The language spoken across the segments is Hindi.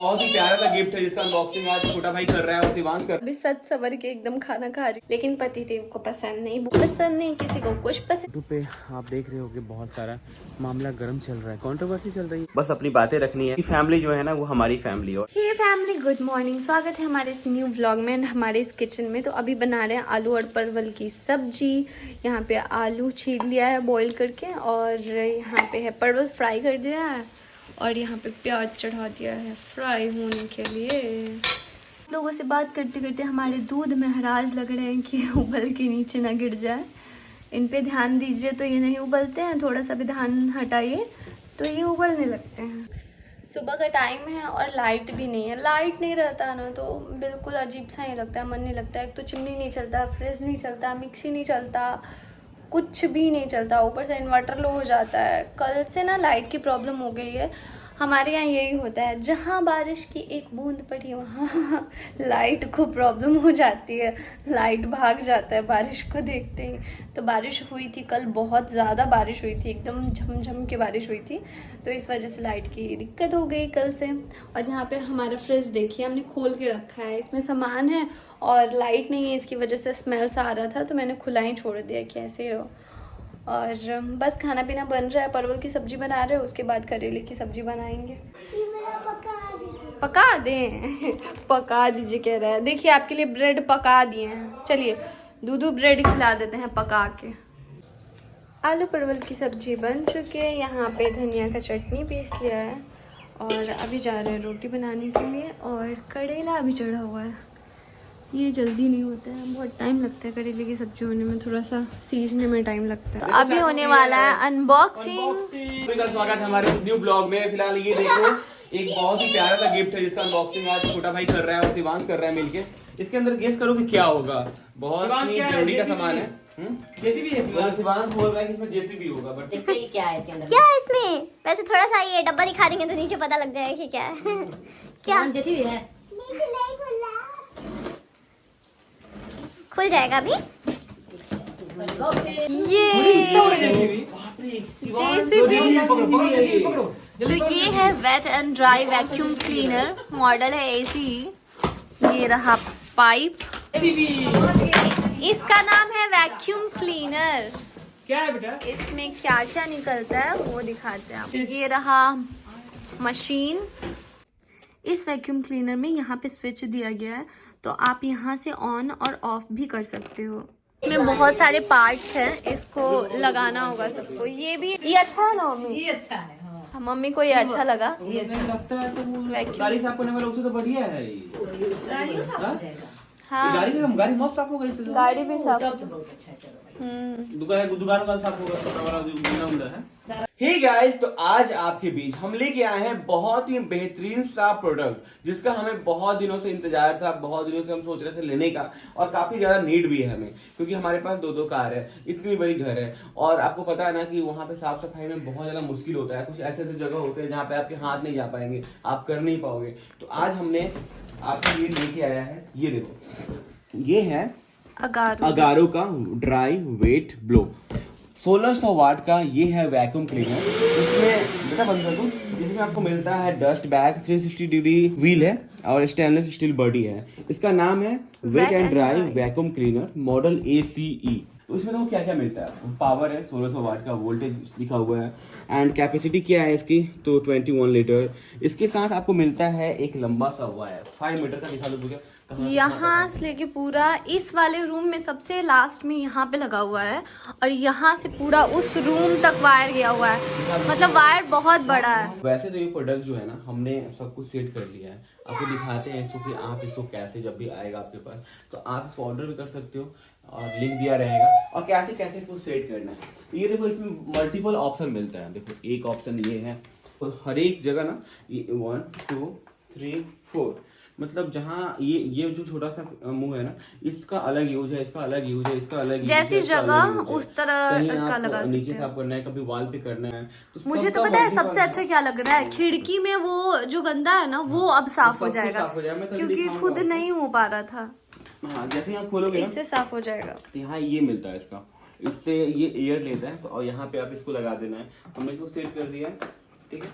बहुत ही प्यारा सा गिफ्ट है जिसका अनबॉक्सिंग आज छोटा भाई कर रहा है और शिवांश कर। अभी सच सवर के एकदम खाना खा रही, लेकिन पति देव को पसंद नहीं, किसी को कुछ पसंद। यूट्यूब पे आप देख रहे हो कि बहुत सारा मामला गर्म चल रहा है, कंट्रोवर्सी चल रही है। बस अपनी बातें रखनी है। फैमिली जो है ना वो हमारी फैमिली है। Hey family, good morning. स्वागत है हमारे इस न्यू व्लॉग में, हमारे इस किचन में। तो अभी बना रहे हैं आलू और परवल की सब्जी। यहाँ पे आलू छील लिया है बॉईल करके, और यहाँ पे है परवल फ्राई कर दिया है, और यहाँ पे प्याज चढ़ा दिया है फ्राई होने के लिए। लोगों से बात करते करते हमारे दूध में हराज लग रहे हैं कि उबल के नीचे ना गिर जाए। इन पे ध्यान दीजिए तो ये नहीं उबलते हैं, थोड़ा सा भी ध्यान हटाइए तो ये उबलने लगते हैं। सुबह का टाइम है और लाइट भी नहीं है। लाइट नहीं रहता ना तो बिल्कुल अजीब सा ही लगता है, मन नहीं लगता है। एक तो चिमनी नहीं चलता, फ्रिज नहीं चलता, मिक्सी नहीं चलता, कुछ भी नहीं चलता। ऊपर से इन्वर्टर लो हो जाता है। कल से ना लाइट की प्रॉब्लम हो गई है। हमारे यहाँ यही होता है, जहाँ बारिश की एक बूंद पड़ी वहाँ लाइट को प्रॉब्लम हो जाती है, लाइट भाग जाता है बारिश को देखते ही। तो बारिश हुई थी कल, बहुत ज़्यादा बारिश हुई थी, एकदम झमझम के बारिश हुई थी, तो इस वजह से लाइट की दिक्कत हो गई कल से। और जहाँ पे हमारा फ्रिज देखिए, हमने खोल के रखा है, इसमें सामान है और लाइट नहीं है, इसकी वजह से स्मेल सा आ रहा था, तो मैंने खुला ही छोड़ दिया कि ऐसे ही रहो। और बस खाना पीना बन रहा है, परवल की सब्जी बना रहे हो, उसके बाद करेले की सब्जी बनाएंगे। पका दें पका दीजिए कह रहा है। देखिए आपके लिए ब्रेड पका दिए हैं, चलिए दूध ब्रेड खिला देते हैं पका के। आलू परवल की सब्जी बन चुके हैं। यहाँ पे धनिया का चटनी पीस लिया है और अभी जा रहे हैं रोटी बनाने के लिए। और करेला अभी चढ़ा हुआ है, ये जल्दी नहीं होता है, बहुत टाइम लगता है करेले की सब्जी होने में, थोड़ा सा सीजने में टाइम लगता है। तो अभी होने वाला है अनबॉक्सिंग। स्वागत है हमारे न्यू ब्लॉग में। फिलहाल ये देखो एक बहुत ही प्यारा सा गिफ्ट है जिसका अनबॉक्सिंग आज छोटा भाई कर रहा है और शिवांश कर रहा है मिलके। इसके अंदर गेस करो कि क्या होगा। बहुत ही जरूरी का सामान है। जेसीबी है। शिवांश बोल रहा है कि इसमें जेसीबी होगा, बट देखते ही क्या है इसके अंदर। क्या है इसमें? वैसे थोड़ा सा ये डब्बा दिखा देंगे तो नीचे पता लग जाएगा कि क्या है। क्या जैसी भी है। नीचे नहीं खुला, खुल जाएगा अभी। तो ये है wet and dry vacuum cleaner, model है एसी। ये रहा पाइप, इसका नाम है वैक्यूम क्लीनर। क्या है बेटा? इसमें क्या क्या निकलता है वो दिखाते हैं आप। ये रहा मशीन। इस वैक्यूम क्लीनर में यहाँ पे स्विच दिया गया है, तो आप यहाँ से ऑन और ऑफ भी कर सकते हो। इसमें बहुत सारे पार्ट्स हैं, इसको लगाना होगा सबको। ये अच्छा है ना मम्मी? ये अच्छा है। हाँ। मम्मी को ये अच्छा लगा। ये अच्छा लगता है तो वो गाड़ी साफ करने वाला उससे तो बढ़िया है ये। गाड़ी साफ हो जाएगा। हाँ, गाड़ी मस्त साफ हो गई इससे तो। गाड़ी भी साफ। तब तो बहुत अच्छा है। चलो भाई। दुकान का साफ होगा, छोटा वाला जो बिना ਹੁੰਦਾ है। हे गाइस, तो आज आपके बीच हम लेके आए हैं बहुत ही बेहतरीन सा प्रोडक्ट जिसका हमें बहुत दिनों से इंतजार था, बहुत दिनों से हम सोच रहे थे लेने का, और काफी ज्यादा नीड भी है हमें, क्योंकि हमारे पास दो कार है, इतनी बड़ी घर है, और आपको पता है ना कि वहाँ पे साफ सफाई में बहुत ज्यादा मुश्किल होता है। कुछ ऐसे ऐसे जगह होते हैं जहाँ पे आपके हाथ नहीं जा पाएंगे, आप कर नहीं पाओगे। तो आज हमने आपके लिए लेके आया है, ये देखो, ये है अगारो का ड्राई वेट ब्लो 1600 वाट का। ये है वैक्यूम क्लीनर। इसमें बेटा बंद कर दूं, इसमें आपको मिलता है डस्ट बैग, 360 डिग्री व्हील है और स्टेनलेस स्टील बॉडी है। इसका नाम है wet and dry vacuum cleaner, model ACE। तो इसमें देखो क्या क्या मिलता है। पावर है 1600 वाट का, वोल्टेज लिखा हुआ है, एंड कैपेसिटी क्या है इसकी तो 21 लीटर। इसके साथ आपको मिलता है एक लंबा सा वायर, 5 मीटर का दिखा दो पूरा, यहाँ से लेके पूरा इस वाले रूम में सबसे लास्ट में यहाँ पे लगा हुआ है, और यहाँ से पूरा उस रूम तक वायर गया हुआ है, मतलब वायर बहुत बड़ा है। वैसे तो ये प्रोडक्ट जो है ना हमने सब कुछ सेट कर लिया है, आपको दिखाते हैं इसको कि आप इसको कैसे, जब भी आएगा आपके पास तो आप इसको ऑर्डर भी कर सकते हो, और लिंक दिया रहेगा, और कैसे कैसे इसको सेट करना है। ये देखो इसमें मल्टीपल ऑप्शन मिलता है। देखो एक ऑप्शन ये है, तो हर एक जगह ना ये 1 2 3 4, मतलब जहाँ ये जो छोटा सा मुंह है ना, इसका अलग यूज है, इसका अलग यूज है, इसका अलग यूज है, जैसी जगह उस तरह का लगा सकते नीचे साफ करना है, कभी वॉल पे करना है। तो मुझे तो पता है सबसे अच्छा क्या लग रहा है, खिड़की में वो जो गंदा है ना वो अब साफ हो जाएगा, क्योंकि खुद नहीं हो पा रहा था। हाँ, जैसे यहाँ खोलोगे इससे साफ हो जाएगा। तो यहाँ ये मिलता है इसका, इससे ये एयर लेता है, तो और यहाँ पे आप इसको लगा देना है। हमने इसको सेट कर दिया है, ठीक है।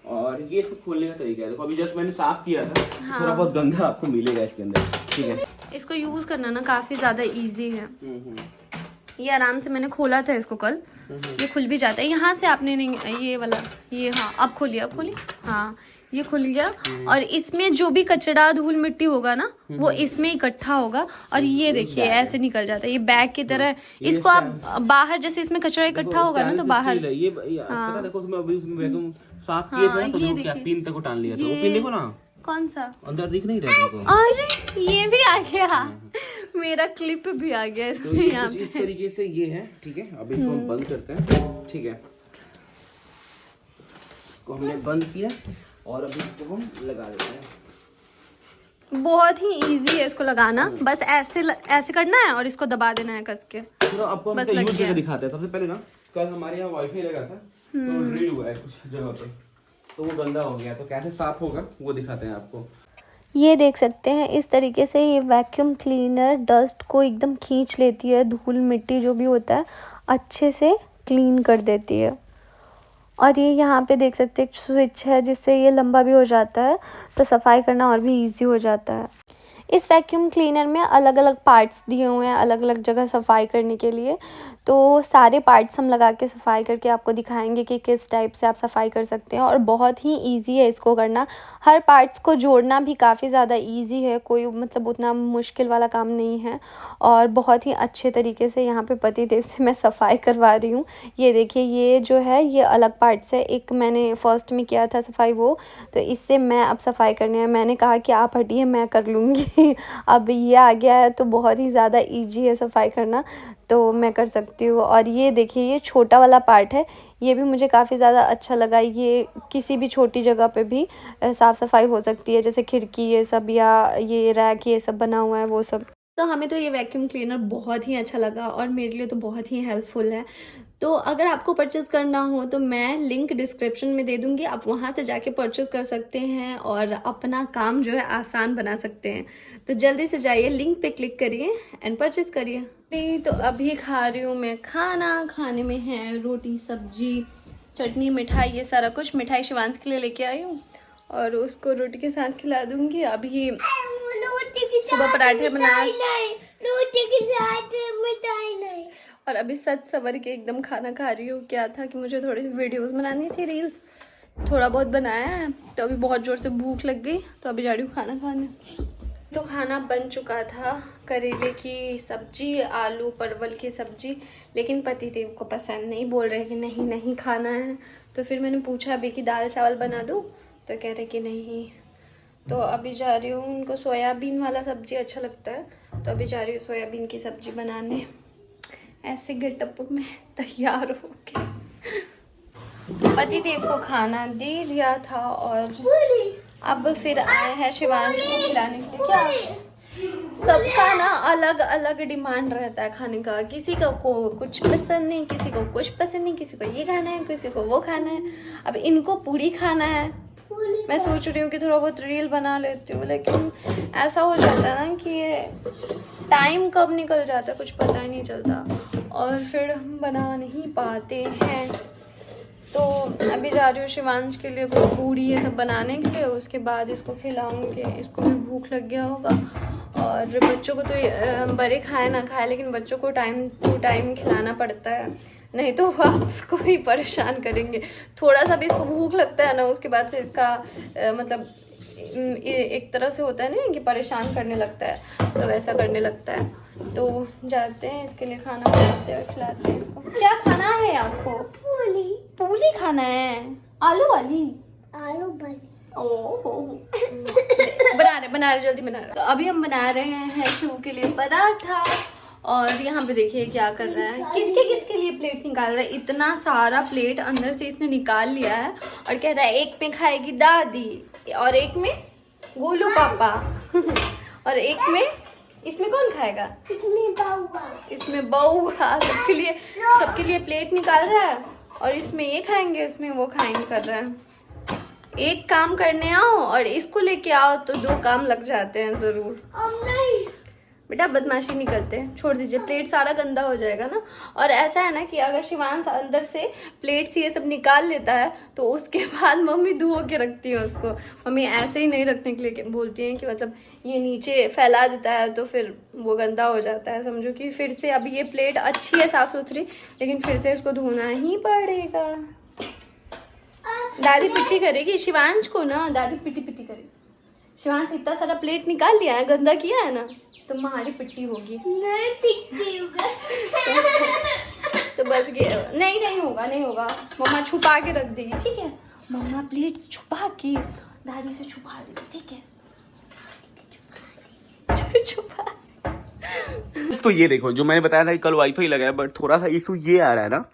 और ये सब खोलने का तरीका है। देखो अभी जस्ट मैंने साफ किया था, थोड़ा बहुत गंदा आपको मिलेगा इसके अंदर, ठीक है। इसको यूज करना ना काफी ज्यादा इजी है। ये आराम से मैंने खोला था इसको कल, ये खुल भी जाता है। यहाँ से आपने नहीं, ये वाला, ये हाँ अब खोलिए, अब खोलिए, हाँ ये खुल गया। और इसमें जो भी कचरा धूल मिट्टी होगा ना वो इसमें इकट्ठा होगा। और ये देखिए ऐसे निकल जाता है, ये बैग की तरह। इसको आप बाहर, जैसे इसमें कचरा इकट्ठा होगा ना तो बाहर, ये पता देखो उसमें अभी उसमें वैक्यूम साफ किए थे ना, तो देखो क्या पिन तक उठान लिया था। वो पिन देखो ना, कौन सा अंदर दिख नहीं रहा है। अरे ये भी आ गया, मेरा क्लिप भी आ गया इसमें। तो यहाँ इस तरीके से ये है, ठीक है। अब इसको हम बंद करते हैं, ठीक है। इसको हमने बंद किया और अभी इसको हम लगा देते हैं। बहुत ही इजी है इसको लगाना, बस ऐसे करना है और इसको दबा देना है कस के। तो आपको हम यूज करके दिखाते हैं। सबसे पहले ना, कल हमारे यहाँ वाईफाई लगा था, तो ड्रिल हुआ है कुछ जगह पे, तो वो गंदा हो गया, तो कैसे साफ होगा वो दिखाते हैं आपको। ये देख सकते हैं, इस तरीके से ये वैक्यूम क्लीनर डस्ट को एकदम खींच लेती है, धूल मिट्टी जो भी होता है अच्छे से क्लीन कर देती है। और ये यहाँ पे देख सकते हैं एक स्विच है जिससे ये लंबा भी हो जाता है, तो सफाई करना और भी इजी हो जाता है। इस वैक्यूम क्लीनर में अलग अलग पार्ट्स दिए हुए हैं, अलग अलग जगह सफाई करने के लिए। तो सारे पार्ट्स हम लगा के सफाई करके आपको दिखाएंगे कि किस टाइप से आप सफाई कर सकते हैं। और बहुत ही इजी है इसको करना, हर पार्ट्स को जोड़ना भी काफ़ी ज़्यादा इजी है, कोई मतलब उतना मुश्किल वाला काम नहीं है। और बहुत ही अच्छे तरीके से यहाँ पे पतिदेव से मैं सफाई करवा रही हूँ। ये देखिए, ये जो है ये अलग पार्ट्स है, एक मैंने फर्स्ट में किया था सफाई वो, तो इससे मैं अब सफाई करने है। मैंने कहा कि आप हटिए, मैं कर लूँगी। अब ये आ गया है तो बहुत ही ज़्यादा इजी है सफाई करना, तो मैं कर सकती हूँ। और ये देखिए, ये छोटा वाला पार्ट है, ये भी मुझे काफ़ी ज़्यादा अच्छा लगा। ये किसी भी छोटी जगह पे भी साफ़ सफाई हो सकती है, जैसे खिड़की ये सब या ये रैक ये सब बना हुआ है वो सब। तो हमें तो ये वैक्यूम क्लीनर बहुत ही अच्छा लगा और मेरे लिए तो बहुत ही हेल्पफुल है। तो अगर आपको परचेज़ करना हो तो मैं लिंक डिस्क्रिप्शन में दे दूँगी, आप वहाँ से जाके परचेज़ कर सकते हैं और अपना काम जो है आसान बना सकते हैं। तो जल्दी से जाइए, लिंक पे क्लिक करिए एंड परचेज़ करिए। तो अभी खा रही हूँ मैं खाना। खाने में है रोटी, सब्जी, चटनी, मिठाई, ये सारा कुछ। मिठाई शिवांश के लिए लेके आई हूँ और उसको रोटी के साथ खिला दूँगी। अभी सुबह पराठे बनाए, रोटी के साथ मिठाई नहीं। और अभी सच सवर के एकदम खाना खा रही हूँ। क्या था कि मुझे थोड़ी वीडियोस बनानी थी, रील्स, थोड़ा बहुत बनाया है, तो अभी बहुत ज़ोर से भूख लग गई, तो अभी जा रही हूँ खाना खाने। तो खाना बन चुका था, करेले की सब्जी, आलू परवल की सब्जी, लेकिन पतिदेव को पसंद नहीं, बोल रहे कि नहीं नहीं खाना है। तो फिर मैंने पूछा अभी कि दाल चावल बना दूँ, तो कह रहे कि नहीं। तो अभी जा रही हूँ, उनको सोयाबीन वाला सब्जी अच्छा लगता है, तो अभी जा रही हूँ सोयाबीन की सब्जी बनाने। ऐसे गेटअप में तैयार हो के पतिदेव को खाना दे दिया था और अब फिर आए हैं शिवांश को खिलाने के लिए। क्या सबका ना अलग अलग डिमांड रहता है खाने का, किसी को कुछ पसंद नहीं, किसी को कुछ पसंद नहीं, किसी को ये खाना है, किसी को वो खाना है। अब इनको पूरी खाना है, मैं सोच रही हूँ कि थोड़ा बहुत रील बना लेती हूँ, लेकिन ऐसा हो जाता है ना कि टाइम कब निकल जाता है कुछ पता ही नहीं चलता और फिर हम बना नहीं पाते हैं। तो अभी जा रही हूँ शिवांश के लिए कोई पूरी ये सब बनाने के लिए, उसके बाद इसको खिलाऊंगी। इसको भी भूख लग गया होगा। और बच्चों को तो बड़े खाए ना खाए, लेकिन बच्चों को टाइम टू टाइम खिलाना पड़ता है, नहीं तो वो आपको ही परेशान करेंगे। थोड़ा सा भी इसको भूख लगता है ना, उसके बाद से इसका मतलब एक तरह से होता है ना कि परेशान करने लगता है, तो वैसा करने लगता है। तो जाते हैं, इसके लिए खाना बनाते हैं और खिलाते हैं इसको। क्या खाना है आपको? पूरी। पूरी खाना है? आलू वाली? आलू बन। ओह बना रहे जल्दी बना रहे। तो अभी हम बना रहे हैं शिव के लिए पराठा। और यहाँ पे देखिए क्या कर रहा है, किसके लिए प्लेट निकाल रहा है। इतना सारा प्लेट अंदर से इसने निकाल लिया है और कह रहा है एक में खाएगी दादी और एक में गोलू पापा और एक में इसमें कौन खाएगा? इसमें बउआ। सबके लिए प्लेट निकाल रहा है और इसमें ये खाएंगे, इसमें वो खाएंगे कर रहा है। एक काम करने आओ और इसको लेके आओ तो दो काम लग जाते हैं जरूर। बेटा बदमाशी नहीं करते, छोड़ दीजिए, प्लेट सारा गंदा हो जाएगा ना। और ऐसा है ना कि अगर शिवांश अंदर से प्लेट से ये सब निकाल लेता है तो उसके बाद मम्मी धो के रखती है उसको। मम्मी ऐसे ही नहीं रखने के लिए बोलती हैं कि मतलब ये नीचे फैला देता है तो फिर वो गंदा हो जाता है। समझो कि फिर से अभी ये प्लेट अच्छी है साफ सुथरी, लेकिन फिर से इसको धोना ही पड़ेगा। दादी पिट्टी करेगी शिवांश को ना, दादी पिट्टी पिट्टी करेगी। शिवांश इतना सारा प्लेट निकाल लिया है, गंदा किया है ना, तुम्हारी पिट्टी होगी। नहीं पिट्टी होगा तो बस नहीं होगा, नहीं होगा। मम्मा छुपा के रख देगी, ठीक है। मम्मा प्लेट छुपा के दादी से छुपा देगी, ठीक है। छुपा। तो ये देखो, जो मैंने बताया था कि कल वाईफाई लगा है, बट थोड़ा सा इशू ये आ रहा है ना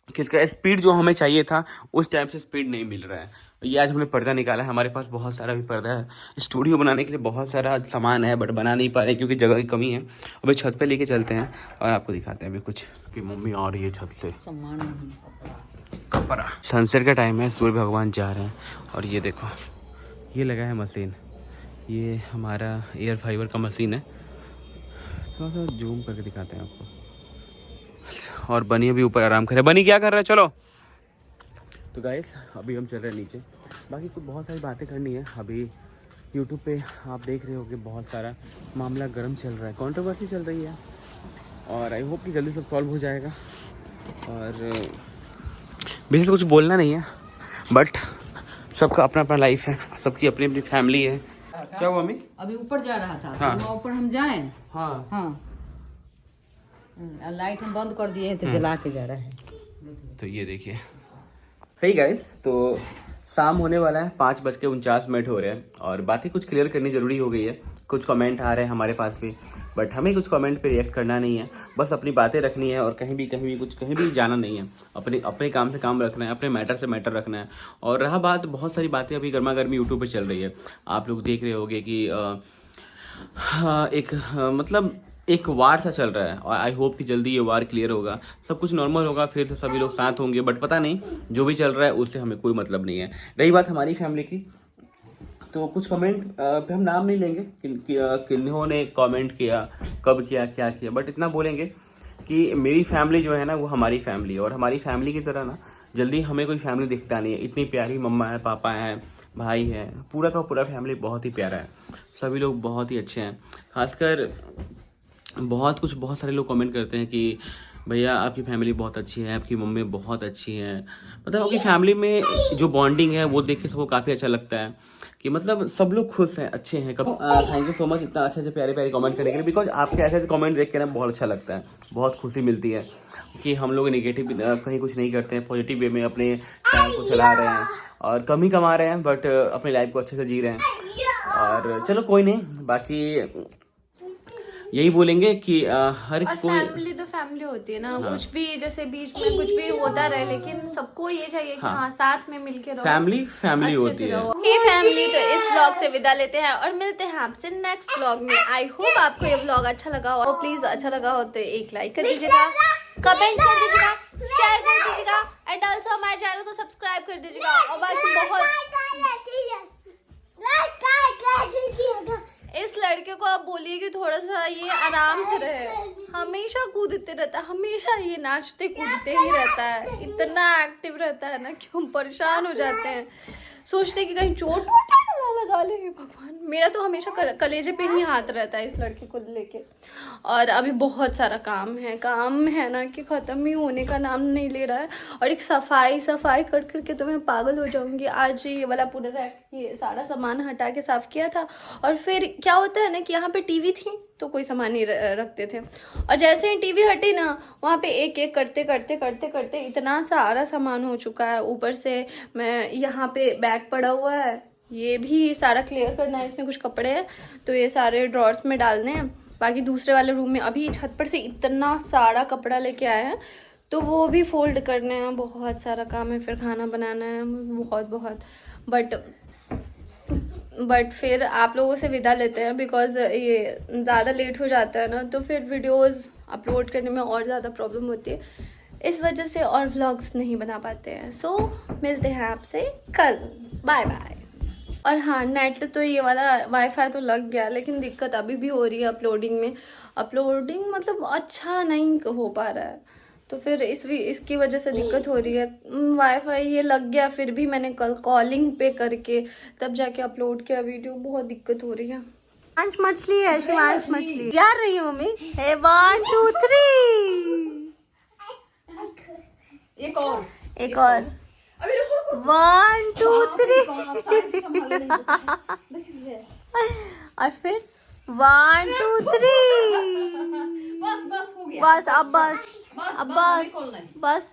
कि इसका स्पीड जो हमें चाहिए था उस टाइम से स्पीड नहीं मिल रहा है। ये आज हमने पर्दा निकाला है, हमारे पास बहुत सारा भी पर्दा है। स्टूडियो बनाने के लिए बहुत सारा सामान है, बट बना नहीं पा रहे क्योंकि जगह की कमी है। अभी छत पे लेके चलते हैं और आपको दिखाते हैं अभी कुछ कि मम्मी आ रही है छत से। कपड़ा सनसेट का टाइम है, सूर्य भगवान जा रहे हैं। और ये देखो, ये लगा है मशीन, ये हमारा एयर फाइबर का मशीन है। थोड़ा सा जूम करके दिखाते हैं आपको। और बनी अभी ऊपर आराम कर रहा है। बनी क्या कर रहा है? चलो। तो गाइस अभी हम चल रहे हैं नीचे। बाकी कुछ बहुत सारी बातें करनी है। अभी यूट्यूब पे आप देख रहे हो कि बहुत सारा मामला गर्म चल रहा है, कंट्रोवर्सी चल रही है, और आई होप कि जल्दी सब सॉल्व हो जाएगा। और बेसिस कुछ बोलना नहीं है, बट सबका अपना अपना लाइफ है, सबकी अपनी अपनी फैमिली है। क्या हुआ मम्मी? अभी ऊपर जा रहा था। हाँ। तो ऊपर हम जाएं। हाँ हाँ। लाइट हम बंद कर दिए हैं तो जला के जा रहा है। तो ये देखिए। हे गाइस, तो शाम होने वाला है, 5:49 हो रहे हैं और बातें कुछ क्लियर करनी जरूरी हो गई है। कुछ कमेंट आ रहे हैं हमारे पास भी, बट हमें कुछ कमेंट पे रिएक्ट करना नहीं है, बस अपनी बातें रखनी है और कहीं भी कहीं भी जाना नहीं है। अपने काम से काम रखना है, अपने मैटर से मैटर रखना है। और रहा बात, बहुत सारी बातें अभी गर्मा गर्मी यूट्यूब पे चल रही है। आप लोग देख रहे होंगे कि मतलब एक वार सा चल रहा है, और आई होप कि जल्दी ये वार क्लियर होगा, सब कुछ नॉर्मल होगा, फिर से सभी लोग साथ होंगे। बट पता नहीं, जो भी चल रहा है उससे हमें कोई मतलब नहीं है। रही बात हमारी फैमिली की, तो कुछ कमेंट पे हम नाम नहीं लेंगे किन्होंने कमेंट किया, कब किया, क्या किया, बट इतना बोलेंगे कि मेरी फैमिली जो है ना वो हमारी फैमिली है, और हमारी फैमिली की तरह ना जल्दी हमें कोई फैमिली दिखता नहीं है। इतनी प्यारी मम्मा है, पापा है, भाई है, पूरा का पूरा फैमिली बहुत ही प्यारा है। सभी लोग बहुत ही अच्छे हैं। खासकर बहुत सारे लोग कमेंट करते हैं कि भैया आपकी फैमिली बहुत अच्छी है, आपकी मम्मी बहुत अच्छी हैं। मतलब आपकी फैमिली में जो बॉन्डिंग है वो देख के सबको काफ़ी अच्छा लगता है कि मतलब सब लोग खुश हैं, अच्छे हैं। थैंक यू सो मच इतना अच्छे प्यारे कमेंट करने के लिए, बिकॉज आपके ऐसे कमेंट देख के ना बहुत अच्छा लगता है, बहुत खुशी मिलती है कि हम लोग नेगेटिव कहीं कुछ नहीं करते हैं, पॉजिटिव वे में अपने चैनल को चला रहे हैं और कम ही कमा रहे हैं, बट अपनी लाइफ को अच्छे से जी रहे हैं। और चलो कोई नहीं, बाकी यही बोलेंगे कि हर कोई फैमिली तो फैमिली होती है ना। हाँ। कुछ भी जैसे बीच में कुछ भी होता रहे, लेकिन सबको ये चाहिए कि हाँ साथ में मिलके रहो, फैमिली होती है। ये फैमिली तो इस व्लॉग से विदा लेते हैं और मिलते हैं आपसे नेक्स्ट व्लॉग में। आई होप आपको ये व्लॉग अच्छा लगा हो। प्लीज अच्छा लगा हो तो एक लाइक कर दीजिएगा, कमेंट कर दीजिएगा, शेयर कर दीजिएगा, एंड ऑल्सो हमारे चैनल को सब्सक्राइब कर दीजिएगा। और बाकी इस लड़के को आप बोलिए कि थोड़ा सा ये आराम से रहे, हमेशा कूदते रहता है, हमेशा ये नाचते कूदते ही रहता है, इतना एक्टिव रहता है ना कि हम परेशान हो जाते हैं, सोचते हैं कि कहीं चोट ना लगा ले। भगवान, मेरा तो हमेशा कलेजे पे ही हाथ रहता है इस लड़के को लेके। और अभी बहुत सारा काम है ना कि ख़त्म ही होने का नाम नहीं ले रहा है। और एक सफाई कर करके तो मैं पागल हो जाऊंगी। आज ये वाला पूरा रैक, ये सारा सामान हटा के साफ़ किया था। और फिर क्या होता है ना कि यहाँ पे टीवी थी तो कोई सामान नहीं रखते थे, और जैसे ही टीवी हटी ना वहाँ पे एक एक करते इतना सारा सामान हो चुका है। ऊपर से मैं यहाँ पे बैग पड़ा हुआ है, ये भी सारा क्लियर करना है। इसमें कुछ कपड़े हैं तो ये सारे ड्रॉर्स में डालने हैं। बाकी दूसरे वाले रूम में अभी छत पर से इतना सारा कपड़ा लेके आए हैं तो वो भी फोल्ड करने हैं। बहुत सारा काम है, फिर खाना बनाना है, बहुत बट फिर आप लोगों से विदा लेते हैं, बिकॉज ये ज़्यादा लेट हो जाता है ना तो फिर वीडियोस अपलोड करने में और ज़्यादा प्रॉब्लम होती है, इस वजह से और व्लॉग्स नहीं बना पाते हैं। सो मिलते हैं आपसे कल, बाय बाय। और हाँ, नेट तो ये वाला वाईफाई तो लग गया, लेकिन दिक्कत अभी भी हो रही है अपलोडिंग में। अपलोडिंग मतलब अच्छा नहीं हो पा रहा है, तो फिर इसकी वजह से दिक्कत हो रही है। वाईफाई ये लग गया, फिर भी मैंने कल कॉलिंग पे करके तब जाके अपलोड किया वीडियो। बहुत दिक्कत हो रही है। शिवांश मछली है, शिवांश मछली यार रही है मम्मी। हे 1 2 3 एक और एक और 1 2 3 और फिर 1 2 3 बस बस हो गया। बस अब बस बस अब बस, बस खोलना है। बस